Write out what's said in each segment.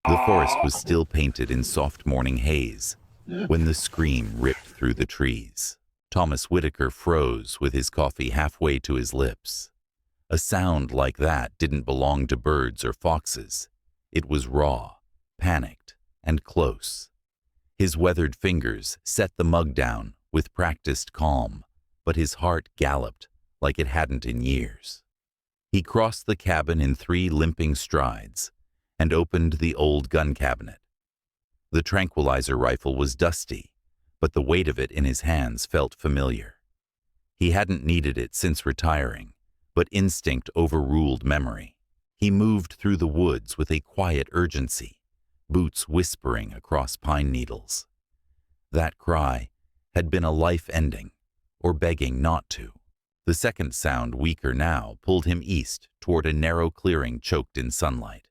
The forest was still painted in soft morning haze when the scream ripped through the trees. Thomas Whitaker froze with his coffee halfway to his lips. A sound like that didn't belong to birds or foxes. It was raw, panicked, and close. His weathered fingers set the mug down with practiced calm, but his heart galloped like it hadn't in years. He crossed the cabin in 3 limping strides and opened the old gun cabinet. The tranquilizer rifle was dusty, but the weight of it in his hands felt familiar. He hadn't needed it since retiring, but instinct overruled memory. He moved through the woods with a quiet urgency, boots whispering across pine needles. That cry had been a life-ending, or begging not to. The second sound, weaker now, pulled him east toward a narrow clearing choked in sunlight.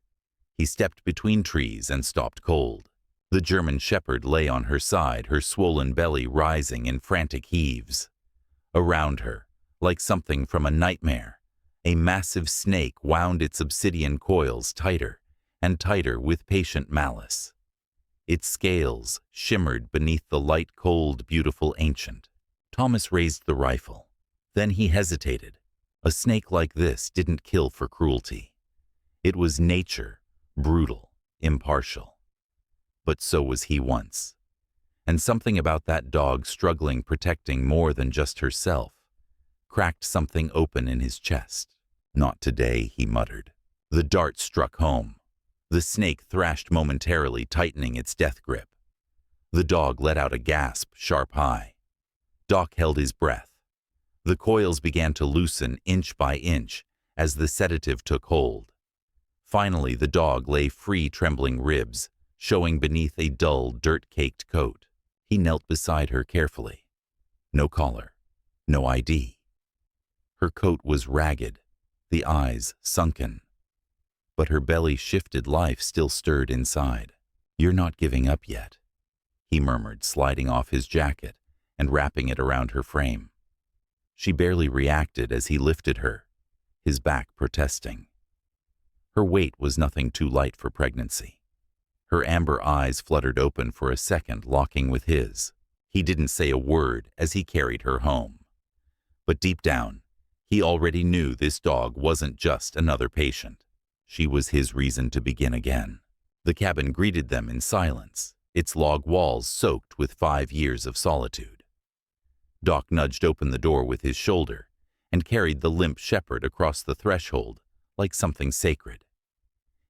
He stepped between trees and stopped cold. The German shepherd lay on her side, her swollen belly rising in frantic heaves. Around her, like something from a nightmare, a massive snake wound its obsidian coils tighter and tighter with patient malice. Its scales shimmered beneath the light, cold, beautiful ancient. Thomas raised the rifle. Then he hesitated. A snake like this didn't kill for cruelty. It was nature, brutal, impartial. But so was he once. And something about that dog struggling, protecting more than just herself, cracked something open in his chest. "Not today," he muttered. The dart struck home. The snake thrashed momentarily, tightening its death grip. The dog let out a gasp, sharp high. Doc held his breath. The coils began to loosen inch by inch as the sedative took hold. Finally, the dog lay free, trembling ribs showing beneath a dull, dirt-caked coat. He knelt beside her carefully. No collar, no ID. Her coat was ragged, the eyes sunken. But her belly shifted, life still stirred inside. "You're not giving up yet," he murmured, sliding off his jacket and wrapping it around her frame. She barely reacted as he lifted her, his back protesting. Her weight was nothing too light for pregnancy. Her amber eyes fluttered open for a second, locking with his. He didn't say a word as he carried her home. But deep down, he already knew this dog wasn't just another patient. She was his reason to begin again. The cabin greeted them in silence, its log walls soaked with 5 years of solitude. Doc nudged open the door with his shoulder and carried the limp shepherd across the threshold like something sacred.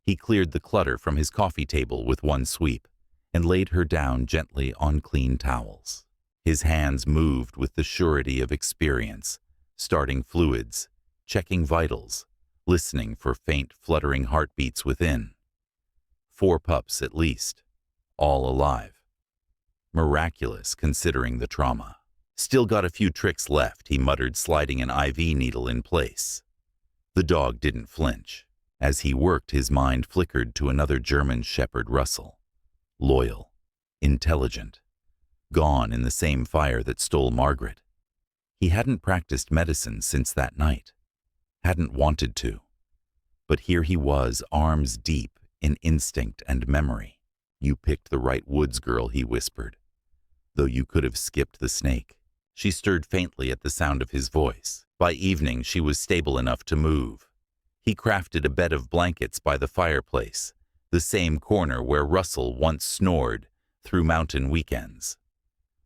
He cleared the clutter from his coffee table with one sweep and laid her down gently on clean towels. His hands moved with the surety of experience, starting fluids, checking vitals, listening for faint, fluttering heartbeats within. 4 pups at least, all alive. Miraculous considering the trauma. "Still got a few tricks left," he muttered, sliding an IV needle in place. The dog didn't flinch. As he worked, his mind flickered to another German shepherd, Russell. Loyal, intelligent, gone in the same fire that stole Margaret. He hadn't practiced medicine since that night, hadn't wanted to. But here he was, arms deep in instinct and memory. "You picked the right woods, girl," he whispered, "though you could have skipped the snake." She stirred faintly at the sound of his voice. By evening, she was stable enough to move. He crafted a bed of blankets by the fireplace, the same corner where Russell once snored through mountain weekends.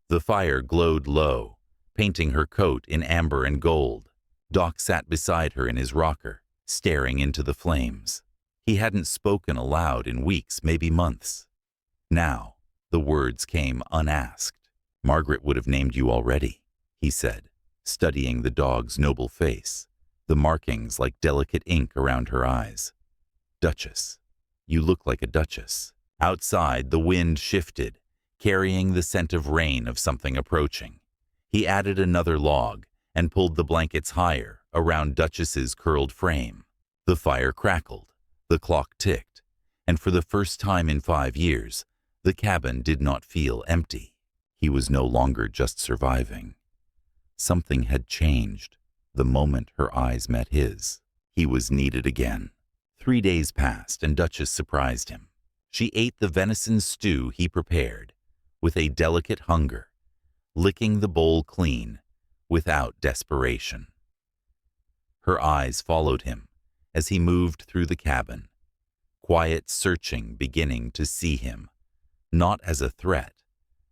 The fire glowed low, painting her coat in amber and gold. Doc sat beside her in his rocker, staring into the flames. He hadn't spoken aloud in weeks, maybe months. Now, the words came unasked. "Margaret would have named you already," he said, studying the dog's noble face, the markings like delicate ink around her eyes. "Duchess. You look like a duchess." Outside, the wind shifted, carrying the scent of rain, of something approaching. He added another log and pulled the blankets higher around Duchess's curled frame. The fire crackled, the clock ticked, and for the first time in 5 years, the cabin did not feel empty. He was no longer just surviving. Something had changed the moment her eyes met his. He was needed again. 3 days passed and Duchess surprised him. She ate the venison stew he prepared, with a delicate hunger, licking the bowl clean, without desperation. Her eyes followed him as he moved through the cabin, quiet searching beginning to see him, not as a threat,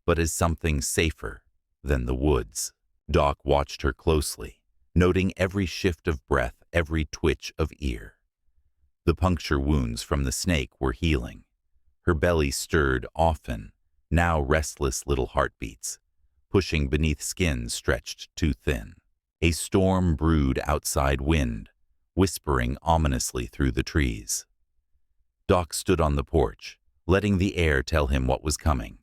but as something safer than the woods. Doc watched her closely, noting every shift of breath, every twitch of ear. The puncture wounds from the snake were healing. Her belly stirred often, now restless little heartbeats, pushing beneath skin stretched too thin. A storm brewed outside wind, whispering ominously through the trees. Doc stood on the porch, letting the air tell him what was coming.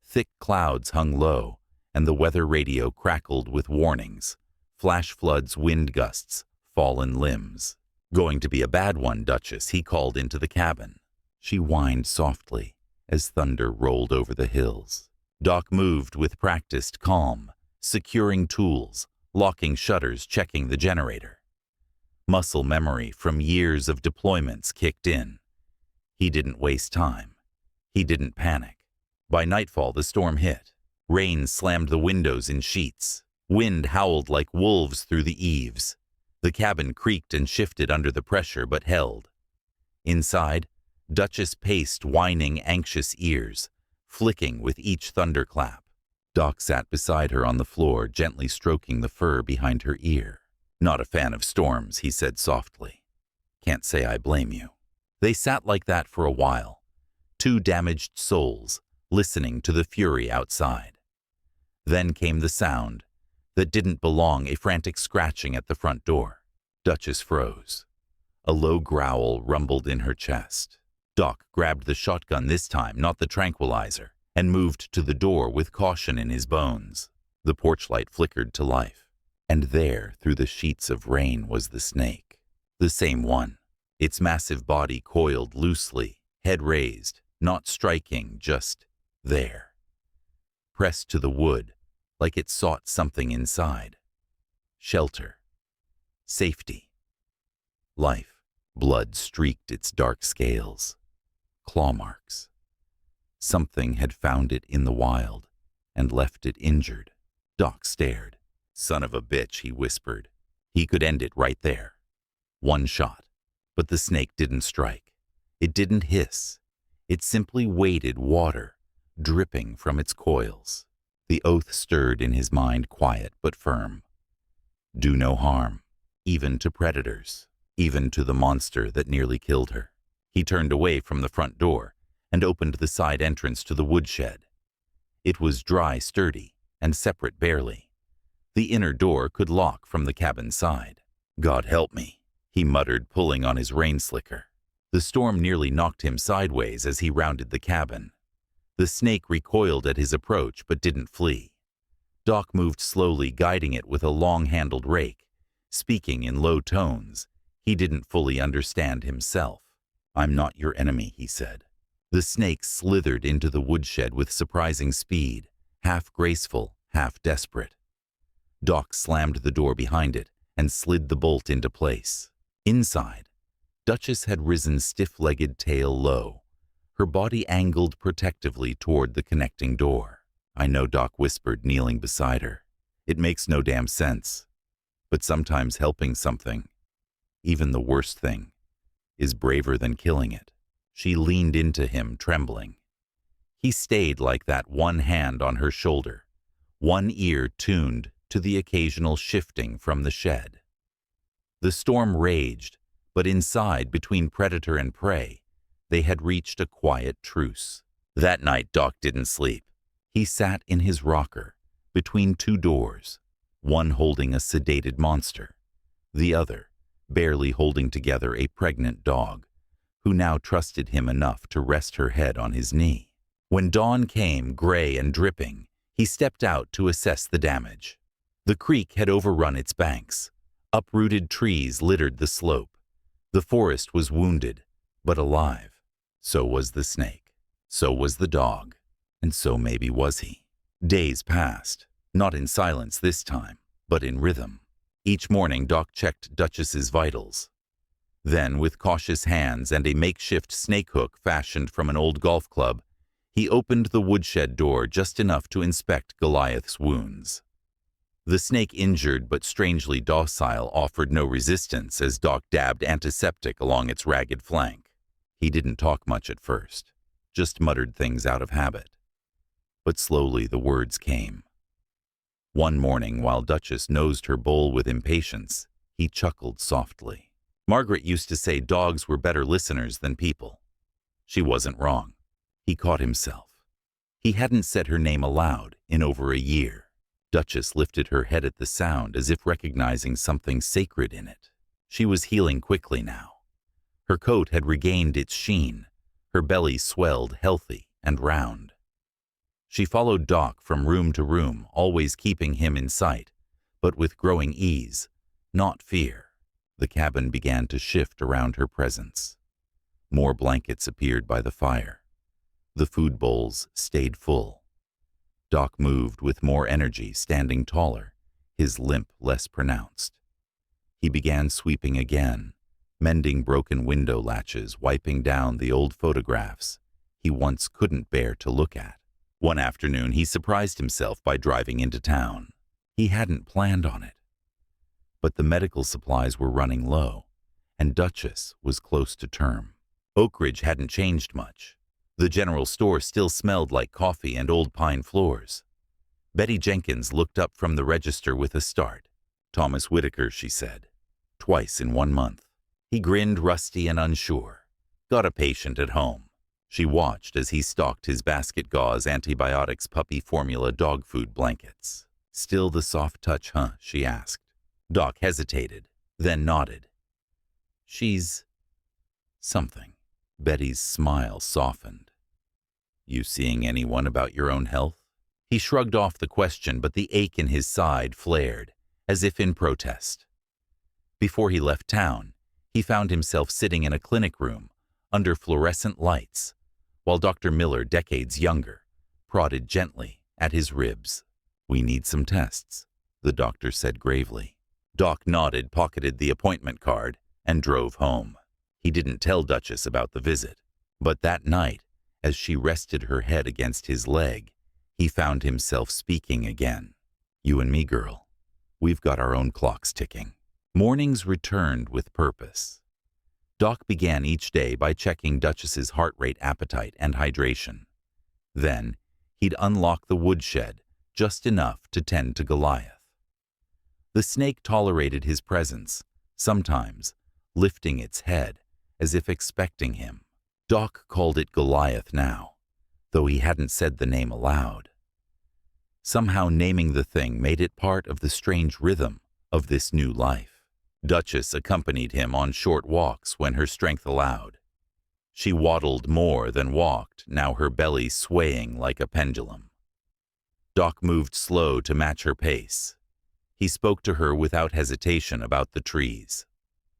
Thick clouds hung low, and the weather radio crackled with warnings. Flash floods, wind gusts, fallen limbs. "Going to be a bad one, Duchess," he called into the cabin. She whined softly as thunder rolled over the hills. Doc moved with practiced calm, securing tools, locking shutters, checking the generator. Muscle memory from years of deployments kicked in. He didn't waste time. He didn't panic. By nightfall, the storm hit. Rain slammed the windows in sheets. Wind howled like wolves through the eaves. The cabin creaked and shifted under the pressure, but held. Inside, Duchess paced, whining anxious ears, flicking with each thunderclap. Doc sat beside her on the floor, gently stroking the fur behind her ear. "Not a fan of storms," he said softly. "Can't say I blame you." They sat like that for a while, two damaged souls, listening to the fury outside. Then came the sound that didn't belong, a frantic scratching at the front door. Duchess froze. A low growl rumbled in her chest. Doc grabbed the shotgun this time, not the tranquilizer, and moved to the door with caution in his bones. The porch light flickered to life, and there, through the sheets of rain, was the snake. The same one, its massive body coiled loosely, head raised, not striking, just there. Pressed to the wood, like it sought something inside. Shelter. Safety. Life. Blood streaked its dark scales. Claw marks. Something had found it in the wild and left it injured. Doc stared. "Son of a bitch," he whispered. He could end it right there. One shot. But the snake didn't strike. It didn't hiss. It simply waded water, dripping from its coils. The oath stirred in his mind, quiet but firm. Do no harm, even to predators, even to the monster that nearly killed her. He turned away from the front door and opened the side entrance to the woodshed. It was dry, sturdy, and separate barely. The inner door could lock from the cabin side. "God help me," he muttered, pulling on his rain slicker. The storm nearly knocked him sideways as he rounded the cabin. The snake recoiled at his approach but didn't flee. Doc moved slowly, guiding it with a long-handled rake, speaking in low tones. He didn't fully understand himself. "I'm not your enemy," he said. The snake slithered into the woodshed with surprising speed, half graceful, half desperate. Doc slammed the door behind it and slid the bolt into place. Inside, Duchess had risen, stiff-legged, tail low, her body angled protectively toward the connecting door. "I know," Doc whispered, kneeling beside her. "It makes no damn sense. But sometimes helping something, even the worst thing, is braver than killing it." She leaned into him, trembling. He stayed like that, one hand on her shoulder, one ear tuned to the occasional shifting from the shed. The storm raged, but inside, between predator and prey, they had reached a quiet truce. That night, Doc didn't sleep. He sat in his rocker, between two doors, one holding a sedated monster, the other barely holding together a pregnant dog, who now trusted him enough to rest her head on his knee. When dawn came, gray and dripping, he stepped out to assess the damage. The creek had overrun its banks. Uprooted trees littered the slope. The forest was wounded, but alive. So was the snake. So was the dog. And so maybe was he. Days passed, not in silence this time, but in rhythm. Each morning, Doc checked Duchess's vitals. Then, with cautious hands and a makeshift snake hook fashioned from an old golf club, he opened the woodshed door just enough to inspect Goliath's wounds. The snake, injured but strangely docile, offered no resistance as Doc dabbed antiseptic along its ragged flank. He didn't talk much at first, just muttered things out of habit. But slowly the words came. One morning, while Duchess nosed her bowl with impatience, he chuckled softly. Margaret used to say dogs were better listeners than people. She wasn't wrong. He caught himself. He hadn't said her name aloud in over a year. Duchess lifted her head at the sound as if recognizing something sacred in it. She was healing quickly now. Her coat had regained its sheen. Her belly swelled, healthy and round. She followed Doc from room to room, always keeping him in sight, but with growing ease, not fear. The cabin began to shift around her presence. More blankets appeared by the fire. The food bowls stayed full. Doc moved with more energy, standing taller, his limp less pronounced. He began sweeping again, mending broken window latches, wiping down the old photographs he once couldn't bear to look at. One afternoon, he surprised himself by driving into town. He hadn't planned on it. But the medical supplies were running low, and Duchess was close to term. Oak Ridge hadn't changed much. The general store still smelled like coffee and old pine floors. Betty Jenkins looked up from the register with a start. "Thomas Whitaker," she said. "Twice in 1 month." He grinned, rusty and unsure. "Got a patient at home." She watched as he stalked his basket gauze antibiotics puppy formula dog food blankets. "Still the soft touch, huh?" she asked. Doc hesitated, then nodded. "She's something." Betty's smile softened. "You seeing anyone about your own health?" He shrugged off the question, but the ache in his side flared, as if in protest. Before he left town, he found himself sitting in a clinic room under fluorescent lights, while Dr. Miller, decades younger, prodded gently at his ribs. "We need some tests," the doctor said gravely. Doc nodded, pocketed the appointment card, and drove home. He didn't tell Duchess about the visit, but that night, as she rested her head against his leg, he found himself speaking again. "You and me, girl. We've got our own clocks ticking." Mornings returned with purpose. Doc began each day by checking Duchess's heart rate, appetite, and hydration. Then, he'd unlock the woodshed just enough to tend to Goliath. The snake tolerated his presence, sometimes lifting its head as if expecting him. Doc called it Goliath now, though he hadn't said the name aloud. Somehow naming the thing made it part of the strange rhythm of this new life. Duchess accompanied him on short walks when her strength allowed. She waddled more than walked, now her belly swaying like a pendulum. Doc moved slow to match her pace. He spoke to her without hesitation about the trees,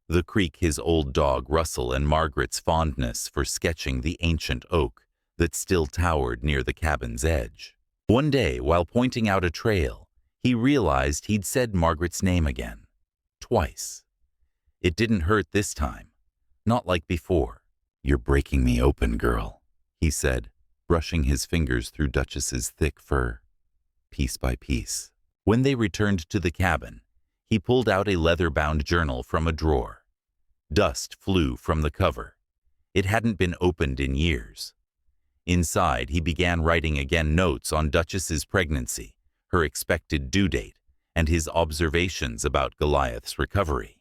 the creek his old dog Russell, and Margaret's fondness for sketching the ancient oak that still towered near the cabin's edge. One day, while pointing out a trail, he realized he'd said Margaret's name again. Twice. It didn't hurt this time, not like before. "You're breaking me open, girl," he said, brushing his fingers through Duchess's thick fur, piece by piece. When they returned to the cabin, he pulled out a leather-bound journal from a drawer. Dust flew from the cover. It hadn't been opened in years. Inside, he began writing again notes on Duchess's pregnancy, her expected due date, and his observations about Goliath's recovery.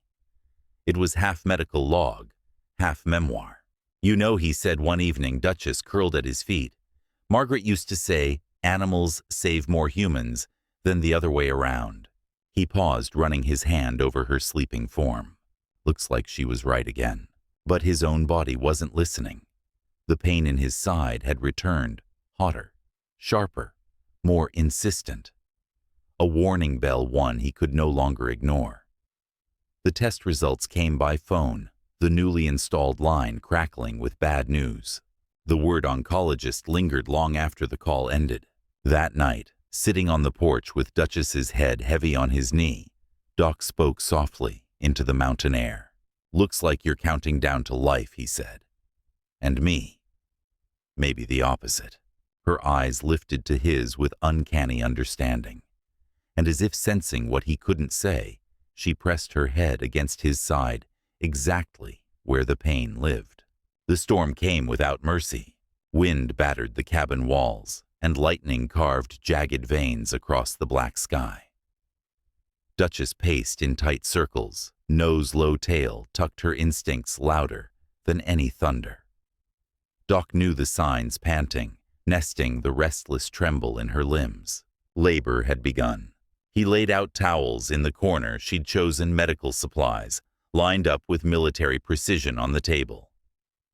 It was half medical log, half memoir. "You know," he said one evening, Duchess curled at his feet, "Margaret used to say, animals save more humans than the other way around." He paused, running his hand over her sleeping form. Looks like she was right again. But his own body wasn't listening. The pain in his side had returned, hotter, sharper, more insistent. A warning bell, one he could no longer ignore. The test results came by phone, the newly installed line crackling with bad news. The word oncologist lingered long after the call ended. That night, sitting on the porch with Duchess's head heavy on his knee, Doc spoke softly into the mountain air. "Looks like you're counting down to life," he said. "And me. Maybe the opposite." Her eyes lifted to his with uncanny understanding, and as if sensing what he couldn't say, she pressed her head against his side, exactly where the pain lived. The storm came without mercy. Wind battered the cabin walls, and lightning carved jagged veins across the black sky. Duchess paced in tight circles, nose low tail tucked her instincts louder than any thunder. Doc knew the signs, panting, nesting the restless tremble in her limbs. Labor had begun. He laid out towels in the corner she'd chosen, medical supplies, lined up with military precision on the table.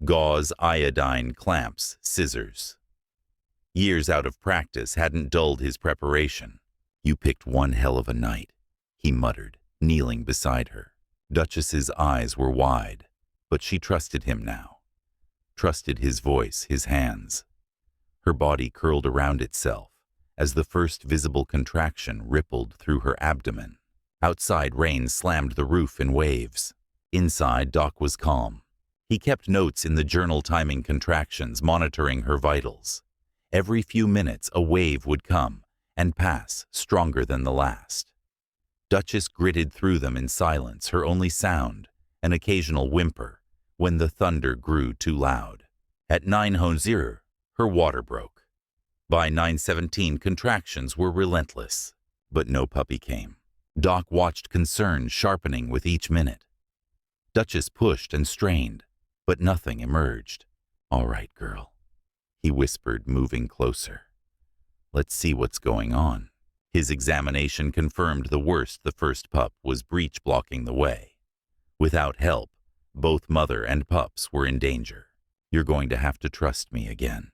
Gauze, iodine, clamps, scissors. Years out of practice hadn't dulled his preparation. "You picked one hell of a night," he muttered, kneeling beside her. Duchess's eyes were wide, but she trusted him now. Trusted his voice, his hands. Her body curled around itself as the first visible contraction rippled through her abdomen. Outside, rain slammed the roof in waves. Inside, Doc was calm. He kept notes in the journal, timing contractions, monitoring her vitals. Every few minutes, a wave would come and pass, stronger than the last. Duchess gritted through them in silence, her only sound, an occasional whimper, when the thunder grew too loud. At 9:00, her water broke. By 9:17, contractions were relentless, but no puppy came. Doc watched, concern sharpening with each minute. Duchess pushed and strained, but nothing emerged. "All right, girl," he whispered, moving closer. "Let's see what's going on." His examination confirmed the worst. The first pup was breech blocking the way. Without help, both mother and pups were in danger. "You're going to have to trust me again,"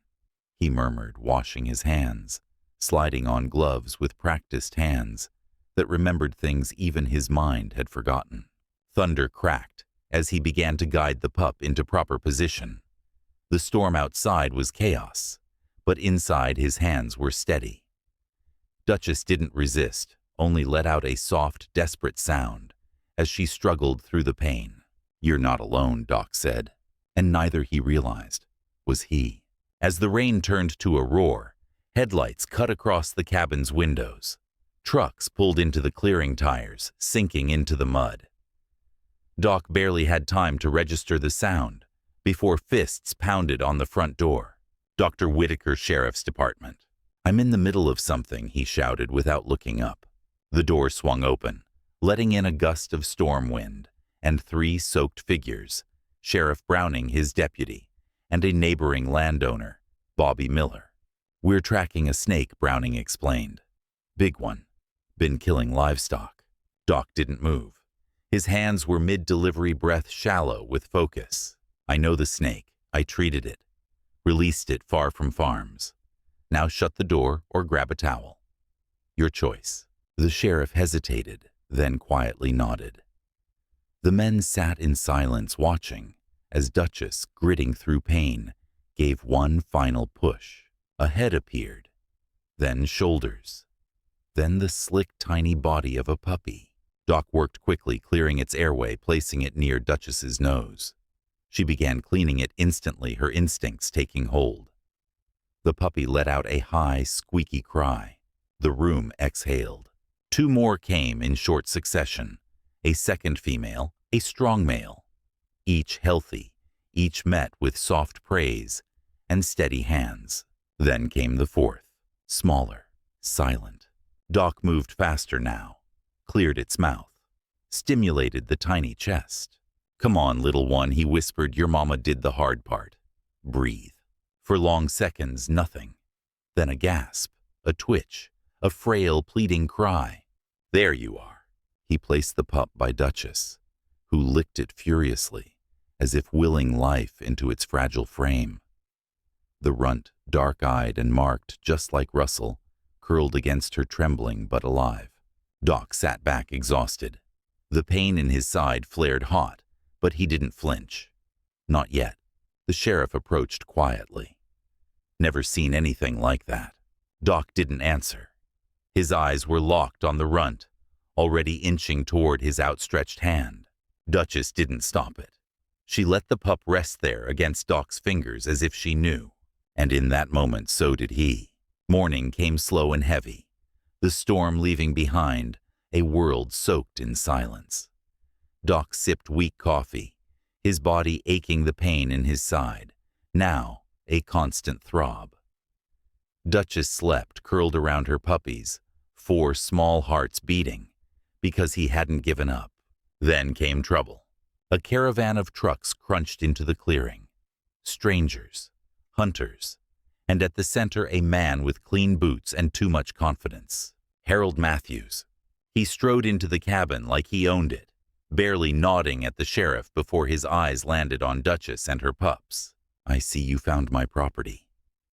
he murmured, washing his hands, sliding on gloves with practiced hands that remembered things even his mind had forgotten. Thunder cracked as he began to guide the pup into proper position. The storm outside was chaos, but inside his hands were steady. Duchess didn't resist, only let out a soft, desperate sound as she struggled through the pain. "You're not alone," Doc said, and neither, he realized, was he. As the rain turned to a roar, headlights cut across the cabin's windows. Trucks pulled into the clearing, tires sinking into the mud. Doc barely had time to register the sound before fists pounded on the front door. "Dr. Whitaker, Sheriff's Department." "I'm in the middle of something," he shouted without looking up. The door swung open, letting in a gust of storm wind, and 3 soaked figures, Sheriff Browning, his deputy, and a neighboring landowner, Bobby Miller. "We're tracking a snake," Browning explained. "Big one. Been killing livestock." Doc didn't move. His hands were mid-delivery, breath shallow with focus. "I know the snake. I treated it. Released it far from farms. Now shut the door or grab a towel. Your choice." The sheriff hesitated, then quietly nodded. The men sat in silence, watching as Duchess, gritting through pain, gave one final push. A head appeared, then shoulders, then the slick, tiny body of a puppy. Doc worked quickly, clearing its airway, placing it near Duchess's nose. She began cleaning it instantly, her instincts taking hold. The puppy let out a high, squeaky cry. The room exhaled. 2 more came in short succession, a second female, a strong male. Each healthy, each met with soft praise and steady hands. Then came the 4th, smaller, silent. Doc moved faster now, cleared its mouth, stimulated the tiny chest. "Come on, little one," he whispered. "Your mama did the hard part. Breathe." For long seconds, nothing. Then a gasp, a twitch, a frail, pleading cry. "There you are." He placed the pup by Duchess, who licked it furiously, as if willing life into its fragile frame. The runt, dark-eyed and marked just like Russell, curled against her, trembling but alive. Doc sat back, exhausted. The pain in his side flared hot, but he didn't flinch. Not yet. The sheriff approached quietly. Never seen anything like that. Doc didn't answer. His eyes were locked on the runt, already inching toward his outstretched hand. Duchess didn't stop it. She let the pup rest there against Doc's fingers as if she knew, and in that moment so did he. Morning came slow and heavy, the storm leaving behind a world soaked in silence. Doc sipped weak coffee, his body aching the pain in his side, now a constant throb. Duchess slept curled around her puppies, 4 small hearts beating, because he hadn't given up. Then came trouble. A caravan of trucks crunched into the clearing. Strangers, hunters, and at the center a man with clean boots and too much confidence. Harold Matthews. He strode into the cabin like he owned it, barely nodding at the sheriff before his eyes landed on Duchess and her pups. "I see you found my property,"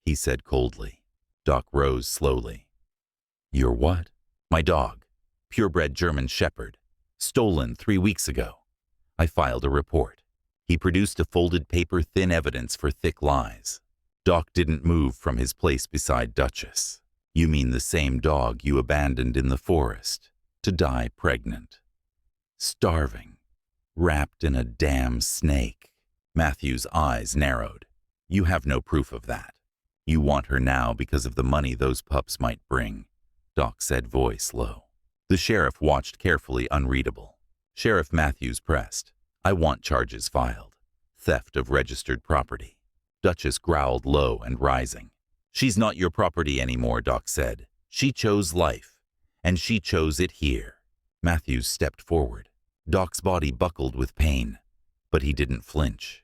he said coldly. Doc rose slowly. "Your what?" "My dog, purebred German Shepherd, stolen 3 weeks ago. I filed a report." He produced a folded paper, thin evidence for thick lies. Doc didn't move from his place beside Duchess. "You mean the same dog you abandoned in the forest, to die pregnant, starving, wrapped in a damn snake?" Matthew's eyes narrowed. "You have no proof of that. You want her now because of the money those pups might bring," Doc said, voice low. The sheriff watched carefully, unreadable. Sheriff Matthews pressed, "I want charges filed. Theft of registered property." Duchess growled low and rising. "She's not your property anymore," Doc said. "She chose life, and she chose it here." Matthews stepped forward. Doc's body buckled with pain, but he didn't flinch.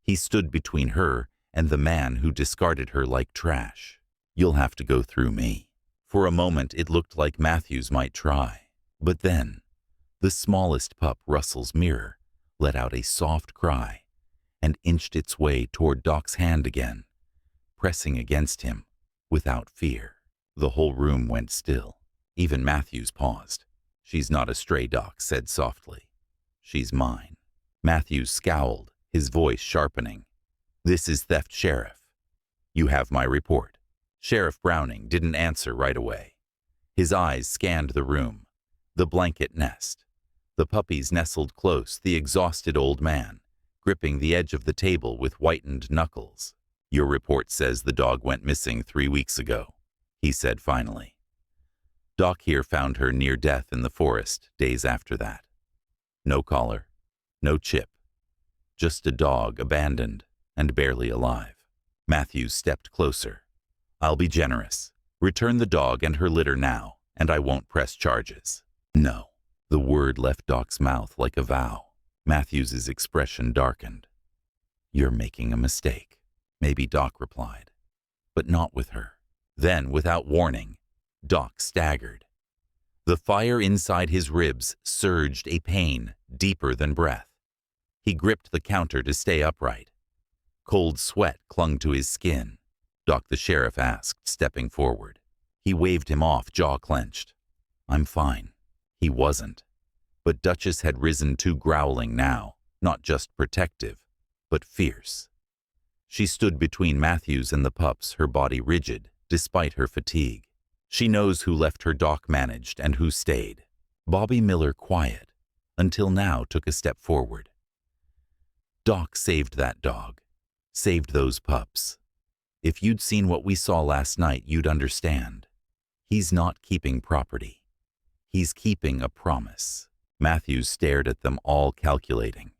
He stood between her and the man who discarded her like trash. "You'll have to go through me." For a moment it looked like Matthews might try, but then the smallest pup, Russell's Mirror, let out a soft cry and inched its way toward Doc's hand again, pressing against him without fear. The whole room went still. Even Matthews paused. "She's not a stray," Doc said softly. "She's mine." Matthews scowled, his voice sharpening. "This is theft, Sheriff. You have my report." Sheriff Browning didn't answer right away. His eyes scanned the room, the blanket nest, the puppies nestled close, the exhausted old man, gripping the edge of the table with whitened knuckles. "Your report says the dog went missing 3 weeks ago," he said finally. "Doc here found her near death in the forest days after that. No collar, no chip, just a dog abandoned and barely alive." Matthews stepped closer. "I'll be generous. Return the dog and her litter now, and I won't press charges." "No." The word left Doc's mouth like a vow. Matthews's expression darkened. "You're making a mistake," maybe Doc replied, "but not with her." Then, without warning, Doc staggered. The fire inside his ribs surged, a pain deeper than breath. He gripped the counter to stay upright. Cold sweat clung to his skin. "Doc," the sheriff asked, stepping forward. He waved him off, jaw clenched. "I'm fine." He wasn't. But Duchess had risen too, growling now, not just protective, but fierce. She stood between Matthews and the pups, her body rigid, despite her fatigue. She knows who left her, Doc managed, and who stayed. Bobby Miller, quiet, until now, took a step forward. "Doc saved that dog, saved those pups. If you'd seen what we saw last night, you'd understand. He's not keeping property. He's keeping a promise." Matthews stared at them, all calculating.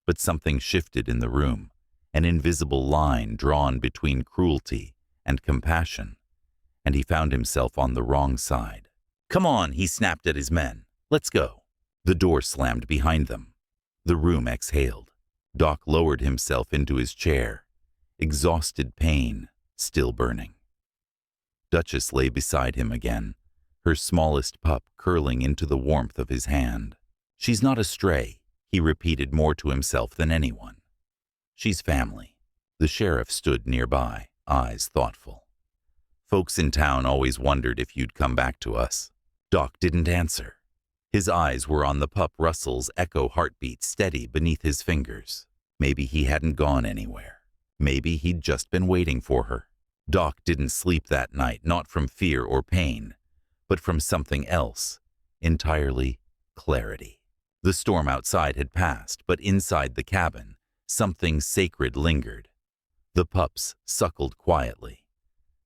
But something shifted in the room, an invisible line drawn between cruelty and compassion, and he found himself on the wrong side. "Come on," he snapped at his men. "Let's go." The door slammed behind them. The room exhaled. Doc lowered himself into his chair, exhausted, pain still burning. Duchess lay beside him again, her smallest pup curling into the warmth of his hand. "She's not a stray," he repeated more to himself than anyone. "She's family." The sheriff stood nearby, eyes thoughtful. "Folks in town always wondered if you'd come back to us." Doc didn't answer. His eyes were on the pup, Russell's echo heartbeat steady beneath his fingers. Maybe he hadn't gone anywhere. Maybe he'd just been waiting for her. Doc didn't sleep that night, not from fear or pain, but from something else entirely: clarity. The storm outside had passed, but inside the cabin, something sacred lingered. The pups suckled quietly.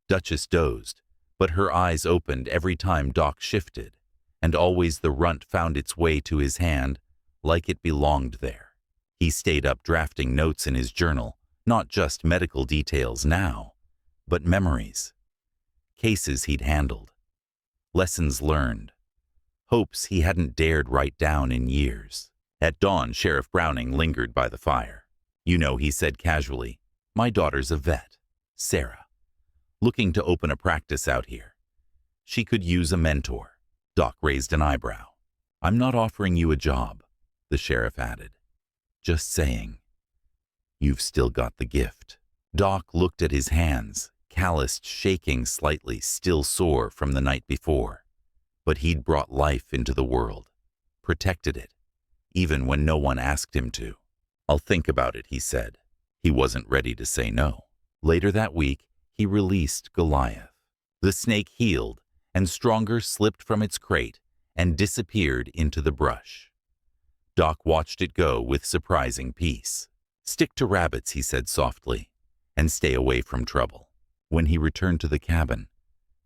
Duchess dozed, but her eyes opened every time Doc shifted, and always the runt found its way to his hand like it belonged there. He stayed up drafting notes in his journal, not just medical details now, but memories. Cases he'd handled. Lessons learned. Hopes he hadn't dared write down in years. At dawn, Sheriff Browning lingered by the fire. "You know," he said casually, "my daughter's a vet, Sarah. Looking to open a practice out here. She could use a mentor." Doc raised an eyebrow. "I'm not offering you a job," the sheriff added. "Just saying, you've still got the gift." Doc looked at his hands, calloused, shaking slightly, still sore from the night before. But he'd brought life into the world, protected it, even when no one asked him to. "I'll think about it," he said. He wasn't ready to say no. Later that week, he released Goliath. The snake healed, and Stronger slipped from its crate and disappeared into the brush. Doc watched it go with surprising peace. "Stick to rabbits," he said softly, "and stay away from trouble." When he returned to the cabin,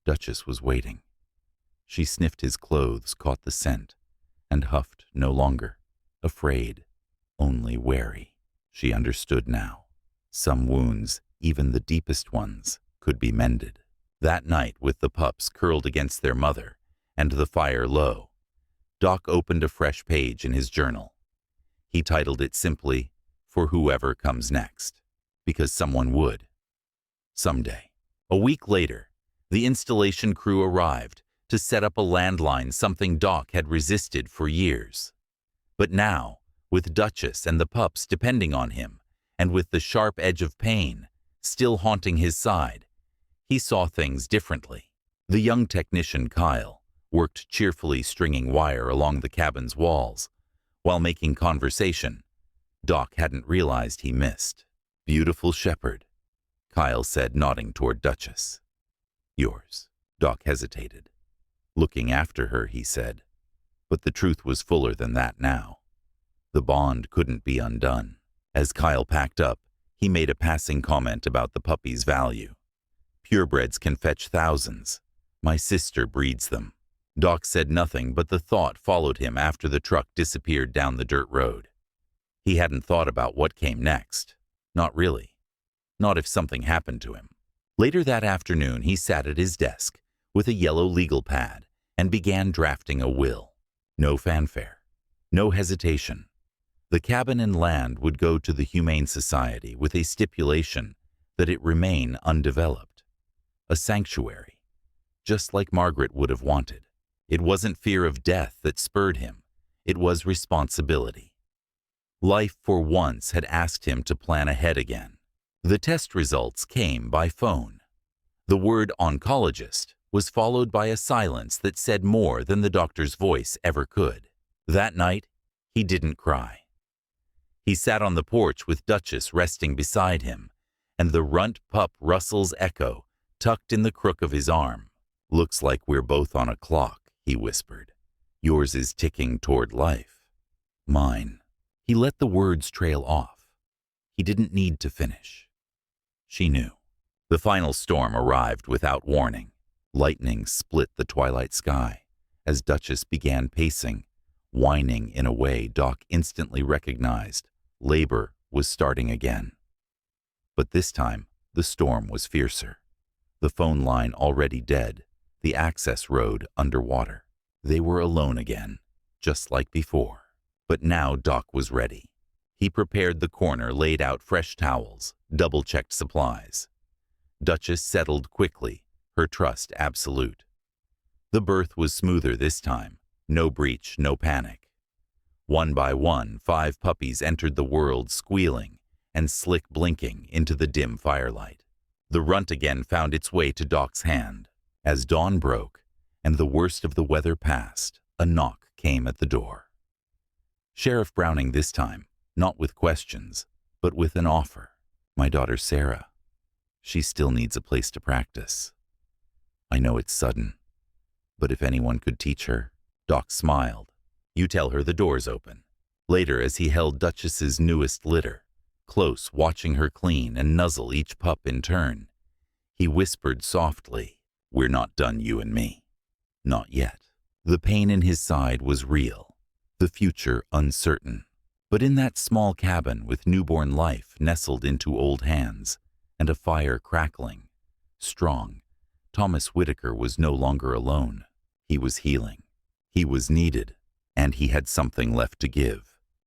Duchess was waiting. She sniffed his clothes, caught the scent, and huffed no longer, afraid, only wary. She understood now. Some wounds, even the deepest ones, could be mended. That night, with the pups curled against their mother and the fire low, Doc opened a fresh page in his journal. He titled it simply, "For Whoever Comes Next," because someone would. Someday. A week later, the installation crew arrived to set up a landline, something Doc had resisted for years. But now, with Duchess and the pups depending on him, and with the sharp edge of pain still haunting his side, he saw things differently. The young technician, Kyle, worked cheerfully stringing wire along the cabin's walls, while making conversation Doc hadn't realized he missed. "Beautiful shepherd," Kyle said, nodding toward Duchess. "Yours." Doc hesitated. "Looking after her," he said. But the truth was fuller than that now. The bond couldn't be undone. As Kyle packed up, he made a passing comment about the puppy's value. "Purebreds can fetch thousands. My sister breeds them." Doc said nothing, but the thought followed him after the truck disappeared down the dirt road. He hadn't thought about what came next. Not really. Not if something happened to him. Later that afternoon, he sat at his desk with a yellow legal pad and began drafting a will. No fanfare. No hesitation. The cabin and land would go to the Humane Society with a stipulation that it remain undeveloped. A sanctuary, just like Margaret would have wanted. It wasn't fear of death that spurred him. It was responsibility. Life for once had asked him to plan ahead again. The test results came by phone. The word oncologist was followed by a silence that said more than the doctor's voice ever could. That night, he didn't cry. He sat on the porch with Duchess resting beside him, and the runt pup Russell's echo tucked in the crook of his arm. "Looks like we're both on a clock," he whispered. "Yours is ticking toward life. Mine." He let the words trail off. He didn't need to finish. She knew. The final storm arrived without warning. Lightning split the twilight sky as Duchess began pacing, whining in a way Doc instantly recognized. Labor was starting again. But this time, the storm was fiercer. The phone line already dead, the access road underwater. They were alone again, just like before. But now Doc was ready. He prepared the corner, laid out fresh towels, double-checked supplies. Duchess settled quickly, her trust absolute. The birth was smoother this time, no breach, no panic. One by one, 5 puppies entered the world squealing and slick blinking into the dim firelight. The runt again found its way to Doc's hand. As dawn broke and the worst of the weather passed, a knock came at the door. Sheriff Browning this time, not with questions, but with an offer. "My daughter Sarah. She still needs a place to practice. I know it's sudden, but if anyone could teach her." Doc smiled. You tell her the door's open. Later, as he held Duchess's newest litter, close watching her clean and nuzzle each pup in turn, he whispered softly, "We're not done, you and me. Not yet." The pain in his side was real, the future uncertain. But in that small cabin with newborn life nestled into old hands and a fire crackling, strong, Thomas Whitaker was no longer alone. He was healing. He was needed, and he had something left to give.